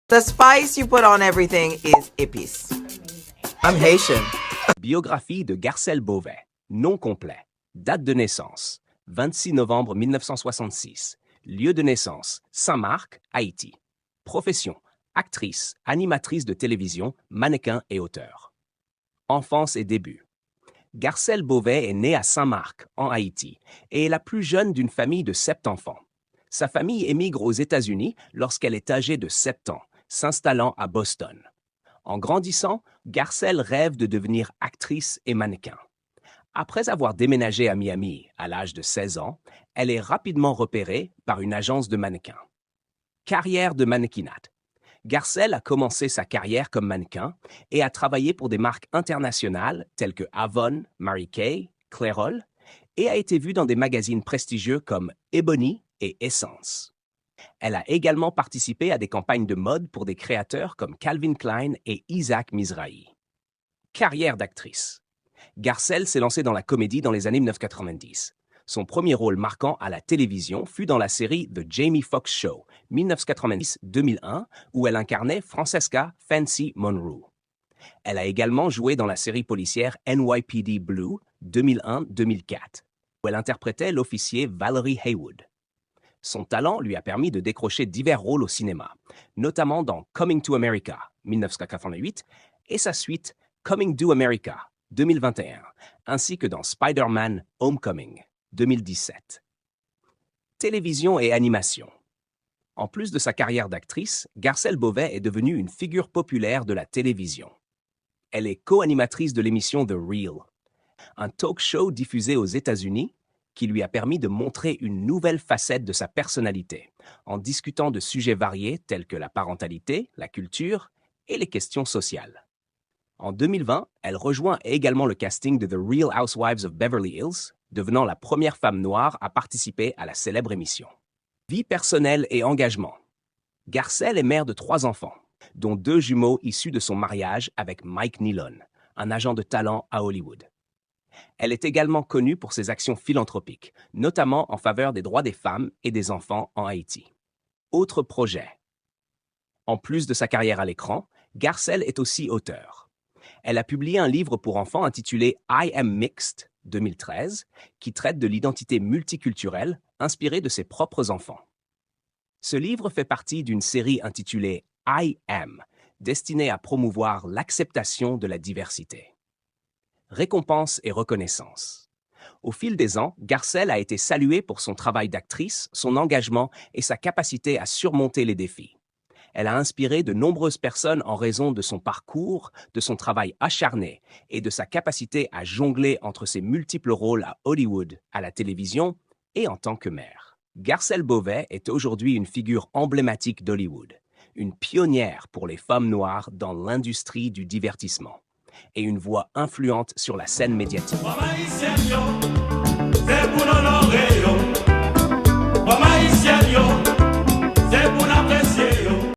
The spice you put on everything is épice. I'm Haitian. Biographie de Garcelle Beauvais. Nom complet. Date de naissance. 26 novembre 1966. Lieu de naissance. Saint-Marc, Haïti. Profession. Actrice, animatrice de télévision, mannequin et auteur. Enfance et début. Garcelle Beauvais est née à Saint-Marc, en Haïti, et est la plus jeune d'une famille de 7 enfants. Sa famille émigre aux États-Unis lorsqu'elle est âgée de 7 ans, s'installant à Boston. En grandissant, Garcelle rêve de devenir actrice et mannequin. Après avoir déménagé à Miami à l'âge de 16 ans, elle est rapidement repérée par une agence de mannequins. Carrière de mannequinat. Garcelle a commencé sa carrière comme mannequin et a travaillé pour des marques internationales telles que Avon, Mary Kay, Clairol, et a été vue dans des magazines prestigieux comme Ebony et Essence. Elle a également participé à des campagnes de mode pour des créateurs comme Calvin Klein et Isaac Mizrahi. Carrière d'actrice. Garcelle s'est lancée dans la comédie dans les années 1990. Son premier rôle marquant à la télévision fut dans la série The Jamie Foxx Show, 1990-2001, où elle incarnait Francesca Fancy Monroe. Elle a également joué dans la série policière NYPD Blue, 2001-2004, où elle interprétait l'officier Valerie Haywood. Son talent lui a permis de décrocher divers rôles au cinéma, notamment dans Coming to America, 1988, et sa suite Coming to America, 2021, ainsi que dans Spider-Man Homecoming, 2017. Télévision et animation. En plus de sa carrière d'actrice, Garcelle Beauvais est devenue une figure populaire de la télévision. Elle est co-animatrice de l'émission The Real, un talk show diffusé aux États-Unis qui lui a permis de montrer une nouvelle facette de sa personnalité, en discutant de sujets variés tels que la parentalité, la culture et les questions sociales. En 2020, elle rejoint également le casting de The Real Housewives of Beverly Hills, devenant la première femme noire à participer à la célèbre émission. Vie personnelle et engagement. Garcelle est mère de 3 enfants, dont 2 jumeaux issus de son mariage avec Mike Nilon, un agent de talent à Hollywood. Elle est également connue pour ses actions philanthropiques, notamment en faveur des droits des femmes et des enfants en Haïti. Autre projet. En plus de sa carrière à l'écran, Garcelle est aussi auteure. Elle a publié un livre pour enfants intitulé I Am Mixed, 2013, qui traite de l'identité multiculturelle inspirée de ses propres enfants. Ce livre fait partie d'une série intitulée I Am, destinée à promouvoir l'acceptation de la diversité. Récompenses et reconnaissance. Au fil des ans, Garcelle a été saluée pour son travail d'actrice, son engagement et sa capacité à surmonter les défis. Elle a inspiré de nombreuses personnes en raison de son parcours, de son travail acharné et de sa capacité à jongler entre ses multiples rôles à Hollywood, à la télévision et en tant que mère. Garcelle Beauvais est aujourd'hui une figure emblématique d'Hollywood, une pionnière pour les femmes noires dans l'industrie du divertissement et une voix influente sur la scène médiatique.